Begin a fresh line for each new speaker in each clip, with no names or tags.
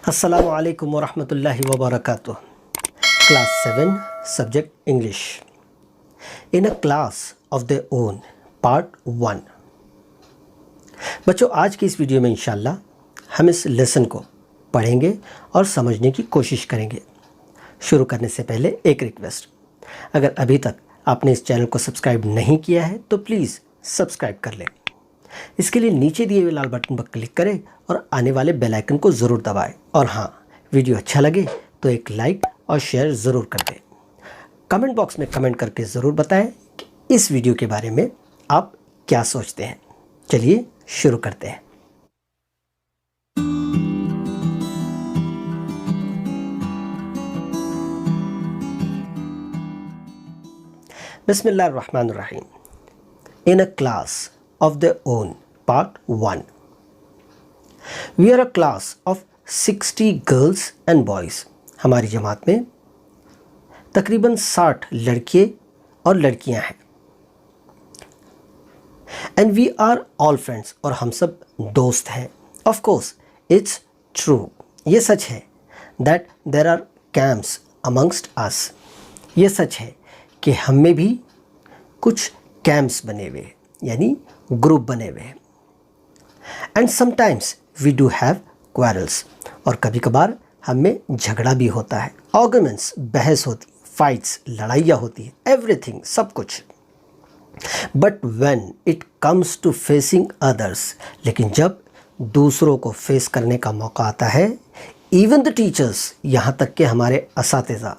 Assalamu alaikum wa rahmatullahi wa barakatuh. Class 7, Subject English. In a class of their own, Part 1. बच्चों, आज की इस video में इंशाल्लाह हम इस लेसन को पढ़ेंगे और समझने की कोशिश करेंगे। शुरू करने से पहले एक रिक्वेस्ट, अगर अभी तक आपने इस चैनल को सब्सक्राइब नहीं किया है तो प्लीज़ सब्सक्राइब कर लें। इसके लिए नीचे दिए हुए लाल बटन पर क्लिक करें और आने वाले बेल आइकन को ज़रूर दबाएं। और हाँ, वीडियो अच्छा लगे तो एक लाइक और शेयर ज़रूर कर दें। कमेंट बॉक्स में कमेंट करके ज़रूर बताएं कि इस वीडियो के बारे में आप क्या सोचते हैं। चलिए शुरू करते हैं। बिस्मिल्लाहिर्रहमानिर्रहीम। In a class of their own, Part 1. We are a class of 60 girls and boys. हमारी जमात में तकरीबन 60 लड़के और लड़कियां हैं। And we are all friends. और हम सब दोस्त हैं। Of course, it's true. ये सच है that there are camps amongst us. ये सच है कि हम में भी कुछ कैंप्स बने हुए, यानी ग्रुप बने हुए हैं। And sometimes we do have quarrels, और कभी कभार हम में झगड़ा भी होता है। आर्गुमेंट्स, बहस होती, फाइट्स, लड़ाइयाँ होती है, एवरीथिंग, सब कुछ। But when it comes to facing others, लेकिन जब दूसरों को फेस करने का मौका आता है, इवन द टीचर्स, यहाँ तक कि हमारे असातिज़ा,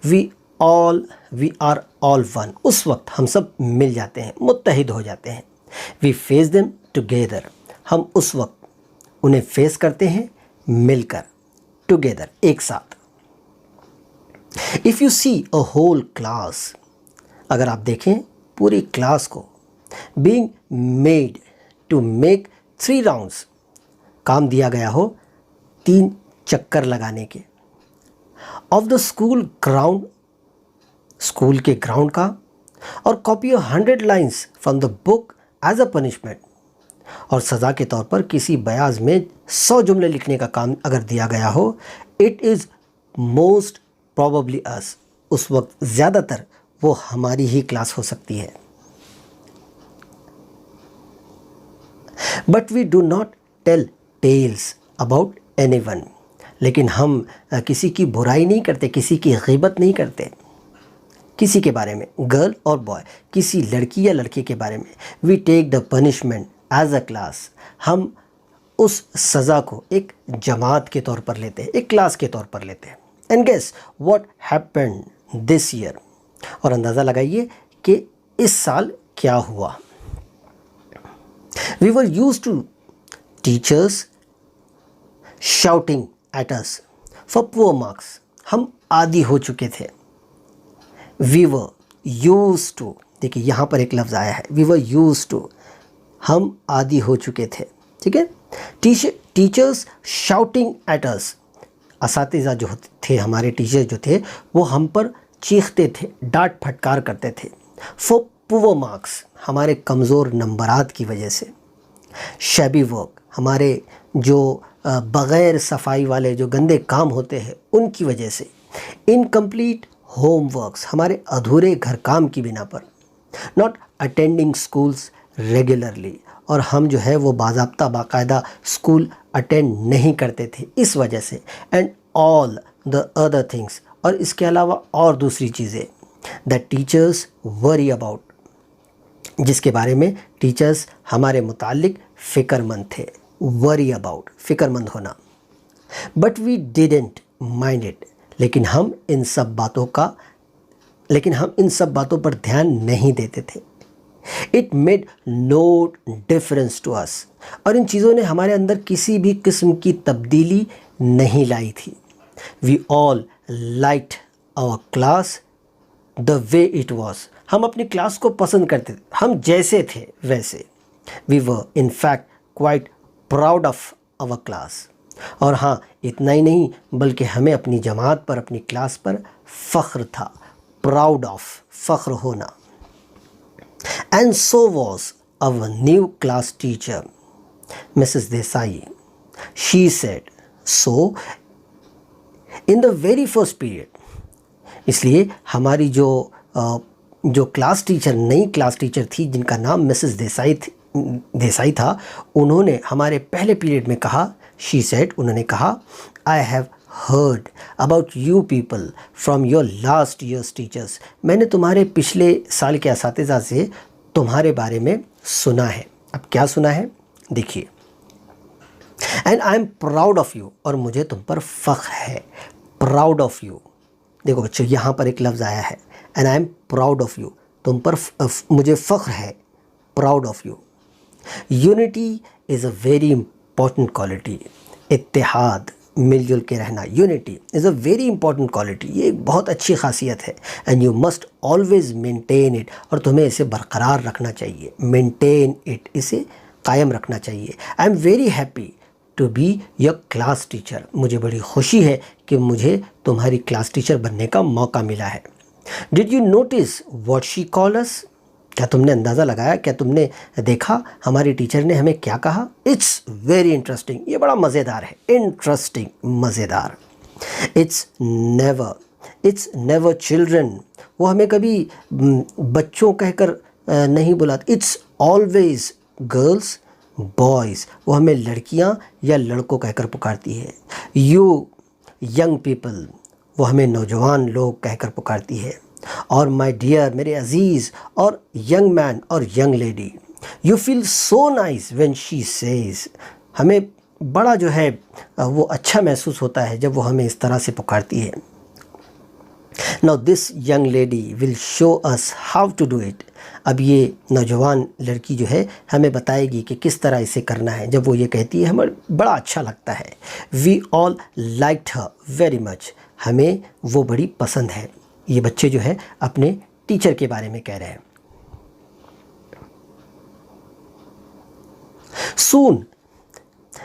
वी आर ऑल वन, उस वक्त हम सब मिल जाते हैं, मुत्तहिद हो जाते हैं। वी फेस देम टुगेदर, हम उस वक्त उन्हें फेस करते हैं मिलकर, टुगेदर, एक साथ। If you see a whole class, अगर आप देखें पूरी क्लास को, being made to make 3 rounds, काम दिया गया हो 3 चक्कर लगाने के, off the school ground, school के ग्राउंड का, और copy 100 lines from the book as a punishment, और सज़ा के तौर पर किसी बयाज में 100 जुमले लिखने का काम अगर दिया गया हो, इट इज़ मोस्ट प्रोबेबली अस, उस वक्त ज़्यादातर वो हमारी ही क्लास हो सकती है। But we do not tell tales about anyone, लेकिन हम किसी की बुराई नहीं करते, किसी की ग़ीबत नहीं करते किसी के बारे में, गर्ल और बॉय, किसी लड़की या लड़के के बारे में। We take the punishment as a class, हम उस सज़ा को एक जमात के तौर पर लेते हैं, एक क्लास के तौर पर लेते हैं। And guess what happened this year, और अंदाज़ा लगाइए कि इस साल क्या हुआ। We were used to teachers shouting at us for poor marks, हम आदी हो चुके थे। We were used to, देखिए यहाँ पर एक लफ्ज़ आया है, we were used to, हम आदी हो चुके थे, ठीक है। टीचर्स शाउटिंग एट अस, असातिज़ा जो थे, हमारे टीचर जो थे, वो हम पर चीखते थे, डांट फटकार करते थे। फॉर पुअर मार्क्स, हमारे कमज़ोर नंबरात की वजह से। शैबी वर्क, हमारे जो बग़ैर सफाई वाले जो गंदे काम होते हैं उनकी वजह से। इनकम्प्लीट होमवर्क्स, हमारे अधूरे घर काम की बिना पर। नॉट अटेंडिंग स्कूल्स रेगुलरली, और हम जो है वो बाज़ाब्ता बाकायदा स्कूल अटेंड नहीं करते थे इस वजह से। And all the other things, और इसके अलावा और दूसरी चीज़ें दैट टीचर्स वरी अबाउट, जिसके बारे में टीचर्स हमारे मुताल्लिक फ़िक्रमंद थे। वरी अबाउट, फ़िक्रमंद होना। But we didn't mind it, लेकिन हम इन सब बातों पर ध्यान नहीं देते थे। It made no difference to us, और इन चीज़ों ने हमारे अंदर किसी भी किस्म की तब्दीली नहीं लाई थी। We all liked our class the way it was, हम अपनी क्लास को पसंद करते थे, हम जैसे थे वैसे। We were in fact quite proud of our class, और हाँ, इतना ही नहीं बल्कि हमें अपनी जमात पर, अपनी क्लास पर फ़ख्र था। प्राउड ऑफ, फ़ख्र होना। And so was our new class teacher Mrs Desai. She said, so in the very first period, इसलिए हमारी जो क्लास टीचर, नई क्लास टीचर थी जिनका नाम मिसेस देसाई था, उन्होंने हमारे पहले पीरियड में कहा, शी सेड, उन्होंने कहा, I have heard about you people from your last year's teachers. मैंने तुम्हारे पिछले साल के असातिज़ा से तुम्हारे बारे में सुना है। अब क्या सुना है देखिए, and I am proud of you, और मुझे तुम पर फ़ख्र है। प्राउड ऑफ यू, देखो बच्चों यहाँ पर एक लफ्ज़ आया है, and I am proud of you, तुम पर मुझे फ़ख्र है, proud of you. Unity is a very important quality. इत्तेहाद, मिलजुल के रहना, unity is a very important quality, ये एक बहुत अच्छी खासियत है। And you must always maintain it, और तुम्हें इसे बरकरार रखना चाहिए। मेंटेन इट, इसे कायम रखना चाहिए। I am very happy to be your class teacher, मुझे बड़ी खुशी है कि मुझे तुम्हारी क्लास टीचर बनने का मौका मिला है। Did you notice what she called us, क्या तुमने अंदाज़ा लगाया, क्या तुमने देखा हमारी टीचर ने हमें क्या कहा? इट्स वेरी इंटरेस्टिंग, ये बड़ा मज़ेदार है। इंटरेस्टिंग, मज़ेदार। इट्स नेवर चिल्ड्रन, वो हमें कभी बच्चों कहकर नहीं बुलाती। इट्स ऑलवेज गर्ल्स बॉयज़, वो हमें लड़कियां या लड़कों कहकर पुकारती है। यू यंग पीपल, वो हमें नौजवान लोग कहकर पुकारती है। और माय डियर, मेरे अजीज़, और यंग मैन और young lady. You feel so nice when she says, हमें बड़ा जो है वो अच्छा महसूस होता है जब वो हमें इस तरह से पुकारती है। Now this young lady will show us how to do it, अब ये नौजवान लड़की जो है हमें बताएगी कि किस तरह इसे करना है। जब वो ये कहती है हमें बड़ा अच्छा लगता है। We all liked her very much, हमें वो बड़ी पसंद है। ये बच्चे जो है अपने टीचर के बारे में कह रहे हैं। Soon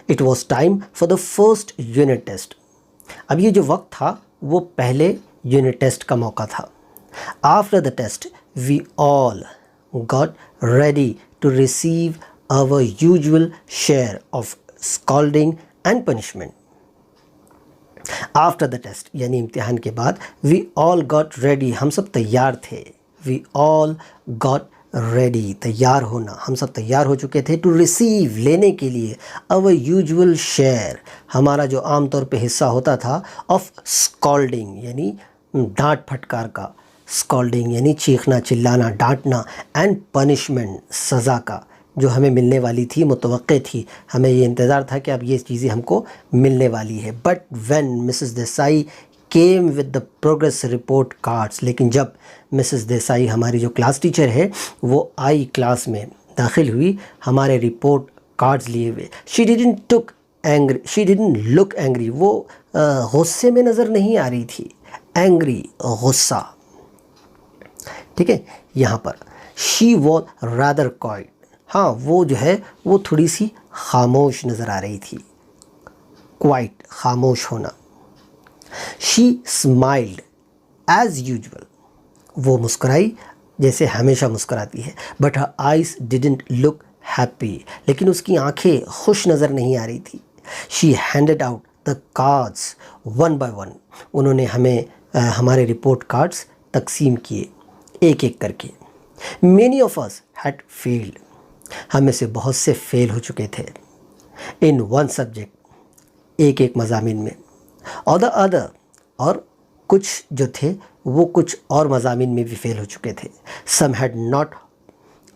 it was time for the first unit test. अब ये जो वक्त था वो पहले यूनिट टेस्ट का मौका था। After the test we all got ready to receive our usual share of scolding and punishment. After the test यानी इम्तिहान के बाद, वी ऑल गॉट रेडी, हम सब तैयार थे। वी ऑल गॉट रेडी, तैयार होना, हम सब तैयार हो चुके थे। टू रिसीव, लेने के लिए। अवर यूजुअल शेयर, हमारा जो आम तौर पे हिस्सा होता था। ऑफ स्कॉल्डिंग यानी डांट फटकार का, स्कॉल्डिंग यानी चीखना चिल्लाना डांटना, एंड पनिशमेंट, सज़ा का, जो हमें मिलने वाली थी, मुतवक्के थी, हमें ये इंतज़ार था कि अब ये चीज़ें हमको मिलने वाली है। But when Mrs Desai came with the progress report cards, लेकिन जब मिसेस देसाई हमारी जो क्लास टीचर है वो आई क्लास में दाखिल हुई हमारे रिपोर्ट कार्ड्स लिए हुए। शी डिडंट लुक एंग्री, वो गुस्से में नज़र नहीं आ रही थी। एंग्री, गुस्सा, ठीक है। यहाँ पर शी वॉज रादर क्वाइट, हाँ वो जो है वो थोड़ी सी खामोश नज़र आ रही थी। क्वाइट, खामोश होना। शी स्माइल्ड एज यूजुअल, वो मुस्कुराई जैसे हमेशा मुस्कुराती है। But her eyes didn't look happy, लेकिन उसकी आंखें खुश नज़र नहीं आ रही थी। She handed out the cards one by one, उन्होंने हमें हमारे रिपोर्ट कार्ड्स तकसीम किए एक एक करके। Many of us had failed, हम में से बहुत से फेल हो चुके थे। इन वन सब्जेक्ट, एक एक मज़ामीन में। और द अदर, और कुछ जो थे वो कुछ और मज़ामीन में भी फेल हो चुके थे। Some had not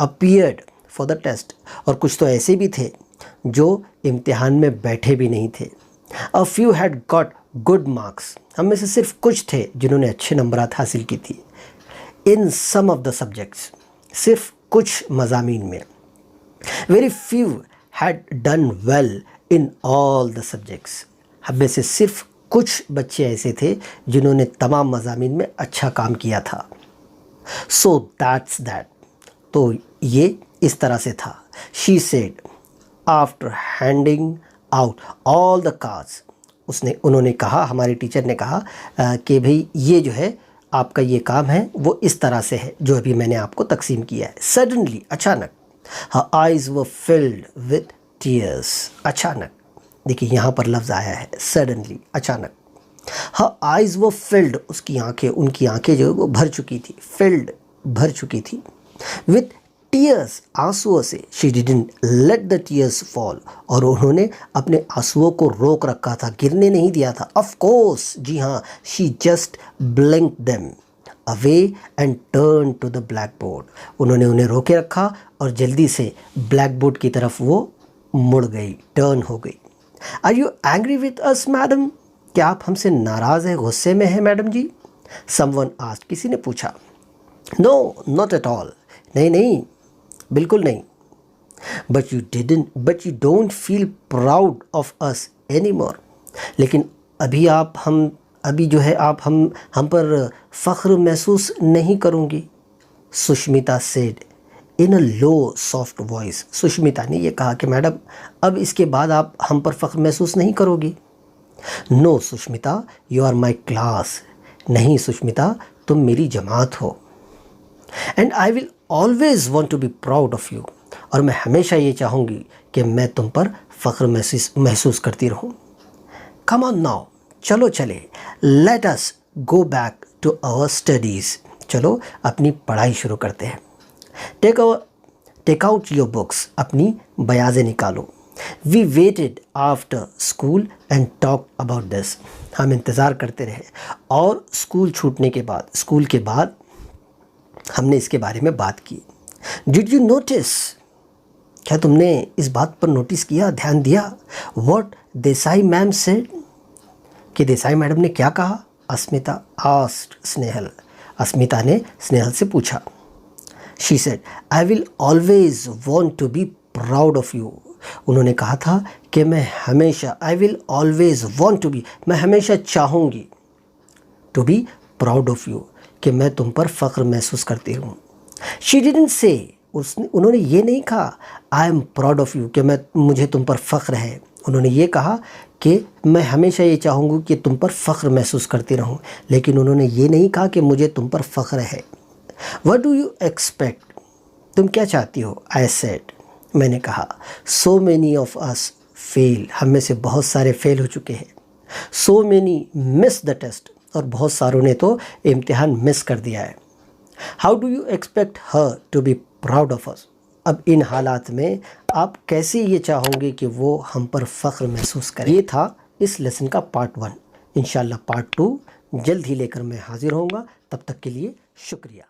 appeared for the test, और कुछ तो ऐसे भी थे जो इम्तिहान में बैठे भी नहीं थे। A few had got good marks, हम में से सिर्फ कुछ थे जिन्होंने अच्छे नंबरात हासिल की थी। इन सम ऑफ द सब्जेक्ट्स, सिर्फ कुछ मज़ामीन में। Very few had done well in all the subjects, हम में से सिर्फ कुछ बच्चे ऐसे थे जिन्होंने तमाम मज़ामीन में अच्छा काम किया था। सो दैट्स दैट, तो ये इस तरह से था। She said after handing out all the cards, उन्होंने कहा, हमारी टीचर ने कहा कि भाई ये जो है आपका ये काम है वो इस तरह से है जो अभी मैंने आपको तकसीम किया है। सडनली, अचानक। हर eyes were filled with tears, अचानक। देखिए यहाँ पर लफ्ज़ आया है सडनली, अचानक। हर आइज वो फिल्ड, उसकी आंखें, उनकी आंखें जो है वो भर चुकी थी, फिल्ड भर चुकी थी, विथ टीयर्स, आंसुओं से। She didn't let the tears fall, और उन्होंने अपने आंसुओं को रोक रखा था, गिरने नहीं दिया था। ऑफ कोर्स, जी हाँ, she just blink them away and turn to the blackboard. उन्होंने उन्हें रोके रखा और जल्दी से ब्लैक बोर्ड की तरफ वो मुड़ गई, टर्न हो गई। Are you angry with us madam? क्या आप हमसे नाराज़ हैं, गुस्से में हैं मैडम जी? समवन आस्क्ड, किसी ने पूछा। नो, नॉट एट ऑल, नहीं नहीं, बिल्कुल नहीं। But you don't feel proud of us any more, लेकिन अभी जो है आप हम पर फ़ख्र महसूस नहीं करूँगी। Sushmita said in a low soft voice. Sushmita ने यह कहा कि मैडम, अब इसके बाद आप हम पर फ़ख्र महसूस नहीं करोगी। No Sushmita, you are my class. नहीं सुष्मिता, तुम मेरी जमात हो। And I will always want to be proud of you, और मैं हमेशा ये चाहूँगी कि मैं तुम पर फ़ख्र महसूस करती रहूँ। कम ऑन नाउ, चलो चले, let us go back to our studies. चलो अपनी पढ़ाई शुरू करते हैं। टेक आउट योर बुक्स, अपनी बयाज़ें निकालो। We waited after school and talk about this. हम इंतज़ार करते रहे और स्कूल के बाद हमने इसके बारे में बात की। डिड यू नोटिस, क्या तुमने इस बात पर नोटिस किया, ध्यान दिया? व्हाट देसाई मैम सेड, कि देसाई मैडम ने क्या कहा? अस्मिता आस्क्ड स्नेहल, अस्मिता ने स्नेहल से पूछा। She said, I will always want to be proud of you. उन्होंने कहा था कि मैं हमेशा, I will always want to be, मैं हमेशा चाहूँगी, to be proud of you, कि मैं तुम पर फ़ख्र महसूस करती हूँ। शी डिडंट से, उन्होंने ये नहीं कहा आई एम प्राउड ऑफ यू, कि मुझे तुम पर फ़ख्र है। उन्होंने ये कहा कि मैं हमेशा ये चाहूँगी कि तुम पर फ़ख्र महसूस करती रहूँ, लेकिन उन्होंने ये नहीं कहा कि मुझे तुम पर फ़ख्र है। व्हाट डू यू एक्सपेक्ट, तुम क्या चाहती हो? आई सेड, मैंने कहा। So many of us fail, हम में से बहुत सारे फेल हो चुके हैं। So many miss the test, और बहुत सारों ने तो इम्तिहान मिस कर दिया है। How do you expect her to be proud of us, अब इन हालात में आप कैसे ये चाहोगे कि वो हम पर फ़ख्र महसूस करें। ये था इस लेसन का पार्ट 1। इंशाल्लाह पार्ट 2 जल्द ही लेकर मैं हाजिर होऊंगा। तब तक के लिए शुक्रिया।